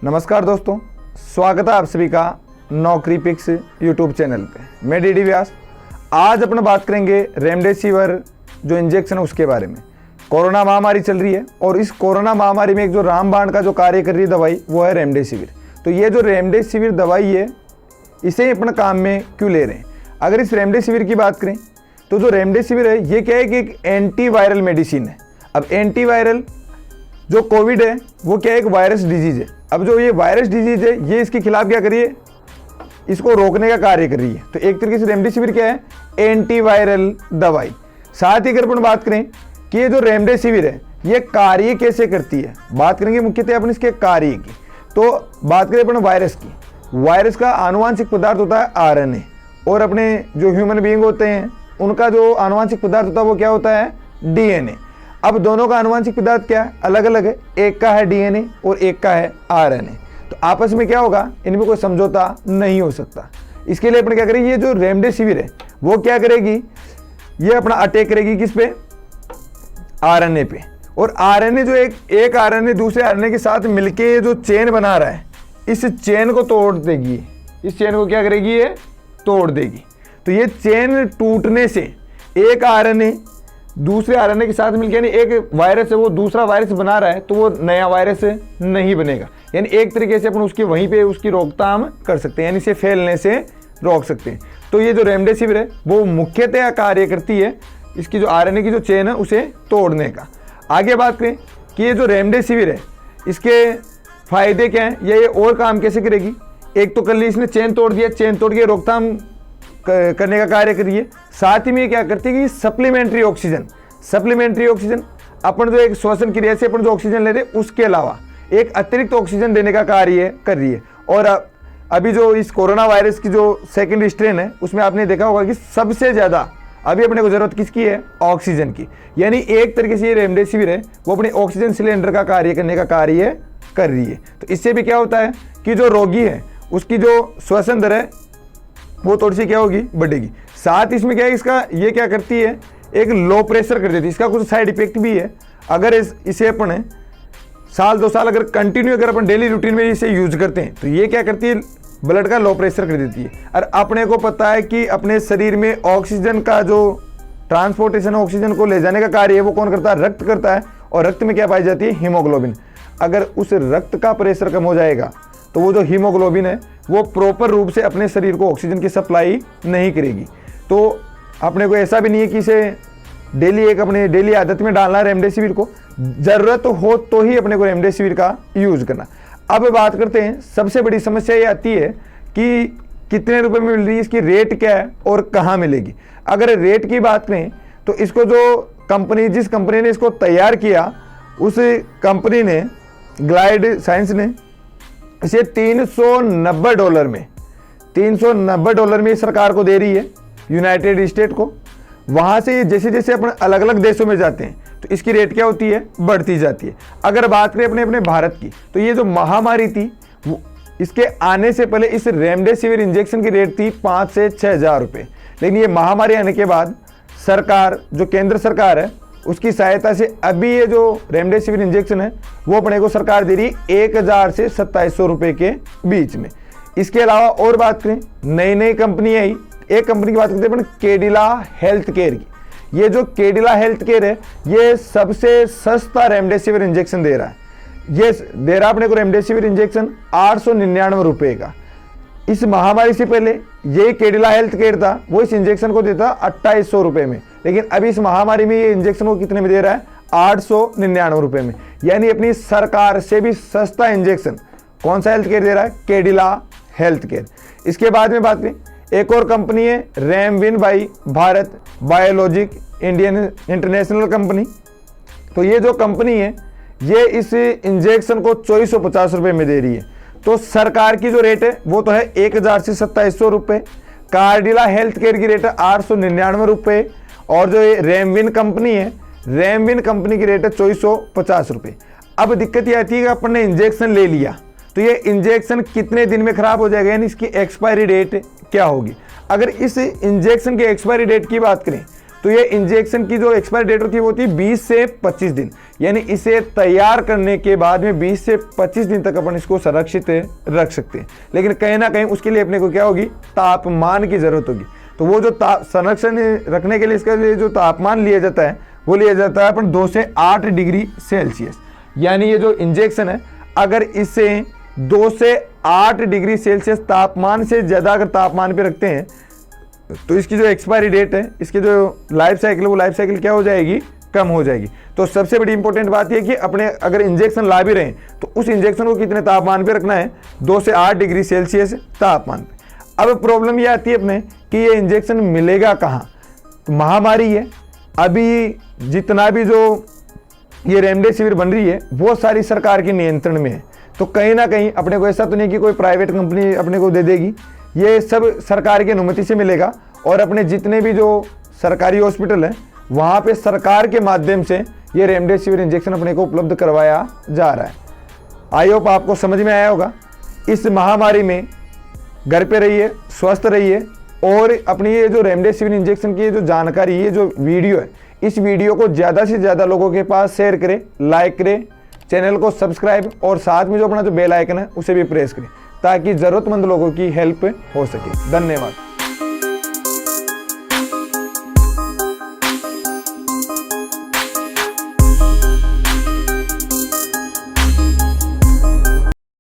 नमस्कार दोस्तों, स्वागत है आप सभी का नौकरी पिक्स यूट्यूब चैनल पे। मैं डीडी व्यास। आज अपन बात करेंगे रेमडेसिविर जो इंजेक्शन है उसके बारे में। कोरोना महामारी चल रही है और इस कोरोना महामारी में एक जो रामबाण का जो कार्य कर रही है दवाई वो है रेमडेसिविर। तो ये जो रेमडेसिविर दवाई है इसे ही अपन काम में क्यों ले रहे हैं। अगर इस रेमडेसिविर की बात करें तो जो रेमडेसिविर है ये क्या है कि एक एंटीवायरल मेडिसिन है। अब एंटीवायरल जो कोविड है वो क्या है, एक वायरस डिजीज है। अब जो ये वायरस डिजीज है ये इसके खिलाफ क्या करिए, इसको रोकने का कार्य कर रही है। तो एक तरीके से रेमडेसिविर क्या है, एंटीवायरल दवाई। साथ ही अगर अपन बात करें कि ये जो रेमडेसिविर है ये कार्य कैसे करती है, बात करेंगे मुख्यतः अपन इसके कार्य की। तो बात करें अपन वायरस की। वायरस का आनुवांशिक पदार्थ होता है आरएनए और अपने जो ह्यूमन बीइंग होते हैं उनका जो आनुवांशिक पदार्थ होता है वो क्या होता है, डीएनए। अब दोनों का आनुवांशिक पदार्थ क्या है, अलग अलग है। एक का है डीएनए और एक का है आरएनए। तो आपस में क्या होगा, इनमें कोई समझौता नहीं हो सकता। इसके लिए अपन क्या करेंगे, ये जो रेमडेसिविर है वो क्या करेगी, ये अपना अटैक करेगी किस पे, आरएनए पे। और आरएनए जो एक आरएनए दूसरे आरएनए के साथ मिलके जो चेन बना रहा है इस चेन को तोड़ देगी। इस चेन को क्या करेगी, ये तोड़ देगी। तो ये चेन टूटने से एक आरएनए दूसरे आरएनए के साथ मिलकर, यानी एक वायरस है वो दूसरा वायरस बना रहा है तो वो नया वायरस नहीं बनेगा। यानी एक तरीके से अपन उसकी वहीं पे उसकी रोकथाम कर सकते हैं, यानी इसे फैलने से रोक सकते हैं। तो ये जो रेमडेसिविर है वो मुख्यतः कार्य करती है इसकी जो आरएनए की जो चेन है उसे तोड़ने का। आगे बात करें कि ये जो रेमडेसिविर है इसके फायदे क्या हैं या ये और काम कैसे करेगी। एक तो कर ली इसने चेन तोड़ दिया, चेन तोड़ के रोकथाम करने का कार्य करिए। साथ ही में क्या करती है कि सप्लीमेंट्री ऑक्सीजन अपन जो एक श्वसन क्रिया से अपन जो ऑक्सीजन ले रहे हैं उसके अलावा एक अतिरिक्त ऑक्सीजन देने का कार्य कर रही है। और अभी जो इस कोरोना वायरस की जो सेकंड स्ट्रेन है उसमें आपने देखा होगा कि सबसे ज़्यादा अभी अपने को जरूरत किसकी है, ऑक्सीजन की। यानी एक तरीके से ये रेमडेसिविर है वो अपने ऑक्सीजन सिलेंडर का कार्य करने का कार्य कर रही है। तो इससे भी क्या होता है कि जो रोगी है उसकी जो श्वसन दर है वो थोड़ी सी क्या होगी, बढ़ेगी। साथ इसमें क्या है, इसका ये क्या करती है, एक लो प्रेशर कर देती है। इसका कुछ साइड इफेक्ट भी है। अगर इसे अपन साल 2 साल अगर कंटिन्यू अगर अपन डेली रूटीन में इसे यूज करते हैं तो ये क्या करती है, ब्लड का लो प्रेशर कर देती है। और अपने को पता है कि अपने शरीर में ऑक्सीजन का जो ट्रांसपोर्टेशन ऑक्सीजन को ले जाने का कार्य है वो कौन करता है, रक्त करता है। और रक्त में क्या पाई जाती है, हीमोग्लोबिन। अगर उस रक्त का प्रेशर कम हो जाएगा तो वो जो हीमोग्लोबिन है वो प्रॉपर रूप से अपने शरीर को ऑक्सीजन की सप्लाई नहीं करेगी। तो अपने को ऐसा भी नहीं है कि इसे अपने डेली आदत में डालना रेमडेसिविर को, ज़रूरत हो तो ही अपने को रेमडेसिविर का यूज़ करना। अब बात करते हैं, सबसे बड़ी समस्या ये आती है कि कितने रुपए में मिल रही है, इसकी रेट क्या है और कहाँ मिलेगी। अगर रेट की बात करें तो इसको जो जिस कंपनी ने इसको तैयार किया उस कंपनी ने, ग्लाइड साइंस ने, इसे $390 में सरकार को दे रही है, यूनाइटेड स्टेट को। वहाँ से जैसे जैसे अपन अलग अलग देशों में जाते हैं तो इसकी रेट क्या होती है, बढ़ती जाती है। अगर बात करें अपने भारत की तो ये जो महामारी थी इसके आने से पहले इस रेमडेसिविर इंजेक्शन की रेट थी 5 से 6 हज़ार रुपये। लेकिन ये महामारी आने के बाद सरकार, जो केंद्र सरकार है उसकी सहायता से अभी ये जो रेमडेसिविर इंजेक्शन है वो अपने को सरकार दे रही है 1000 से 2700 रुपये के बीच में। इसके अलावा और बात करें, नई कंपनी आई, एक कंपनी की बात करते हैं अपन, कैडिला हेल्थ केयर की। ये जो कैडिला हेल्थ केयर है ये सबसे सस्ता रेमडेसिविर इंजेक्शन दे रहा है। ये दे रहा अपने को रेमडेसिविर इंजेक्शन 899 रुपये का। इस महामारी से पहले ये कैडिला हेल्थ केयर था वो इस इंजेक्शन को देता 2800 रुपये में। लेकिन अभी इस महामारी में ये इंजेक्शन को कितने में दे रहा है, 899 रुपये में। यानी अपनी सरकार से भी सस्ता इंजेक्शन कौन सा हेल्थ केयर दे रहा है, कैडिला हेल्थ केयर। इसके बाद में बात करें, एक और कंपनी है Remwin by Bharat biologic Indian international company. तो ये जो कंपनी है ये इस इंजेक्शन को 2450 रुपये में दे रही है। तो सरकार की जो रेट है वो तो है 1000 से 2700 रुपये, कार्डिला हेल्थ केयर की रेट है 899 रुपये, और जो ये रेमविन कंपनी है, रेमविन कंपनी की रेट है 2450 रुपये। अब दिक्कत ये आती है कि अपन ने इंजेक्शन ले लिया तो ये इंजेक्शन कितने दिन में खराब हो जाएगा, यानी इसकी एक्सपायरी डेट क्या होगी। अगर इस इंजेक्शन की एक्सपायरी डेट की बात करें तो ये इंजेक्शन की जो एक्सपायरी डेट होती है वो होती है 20 से 25 दिन, यानी इसे तैयार करने के बाद में 20 से 25 दिन तक अपन इसको संरक्षित रख सकते हैं। लेकिन कहीं ना कहीं उसके लिए अपने को क्या होगी, तापमान की जरूरत होगी। तो वो जो संरक्षण रखने के लिए इसका लिए जो तापमान लिया जाता है वो लिया जाता है अपन 2 से 8 डिग्री सेल्सियस। यानी ये जो इंजेक्शन है अगर इसे 2 से 8 डिग्री सेल्सियस तापमान से ज़्यादा अगर तापमान पे रखते हैं तो इसकी जो एक्सपायरी डेट है, इसकी जो लाइफ साइकिल है वो लाइफ साइकिल क्या हो जाएगी, कम हो जाएगी। तो सबसे बड़ी इंपॉर्टेंट बात यह कि अपने अगर इंजेक्शन ला भी रहे हैं तो उस इंजेक्शन को कितने तापमान पे रखना है, 2 से 8 डिग्री सेल्सियस तापमान पे। अब प्रॉब्लम यह आती है अपने कि ये इंजेक्शन मिलेगा कहाँ। तो महामारी है, अभी जितना भी जो ये रेमडेसिविर बन रही है वो सारी सरकार के नियंत्रण में है। तो कहीं ना कहीं अपने को ऐसा तो नहीं कि कोई प्राइवेट कंपनी अपने को दे देगी, ये सब सरकार की अनुमति से मिलेगा। और अपने जितने भी जो सरकारी हॉस्पिटल है वहाँ पे सरकार के माध्यम से ये रेमडेसिविर इंजेक्शन अपने को उपलब्ध करवाया जा रहा है। आई होप आपको समझ में आया होगा। इस महामारी में घर पे रहिए, स्वस्थ रहिए और अपनी ये जो रेमडेसिविर इंजेक्शन की जो जानकारी, ये जो वीडियो है, इस वीडियो को ज़्यादा से ज़्यादा लोगों के पास शेयर करें, लाइक करें, चैनल को सब्सक्राइब और साथ में जो अपना जो बेल आइकन है उसे भी प्रेस करें ताकि ज़रूरतमंद लोगों की हेल्प हो सके। धन्यवाद।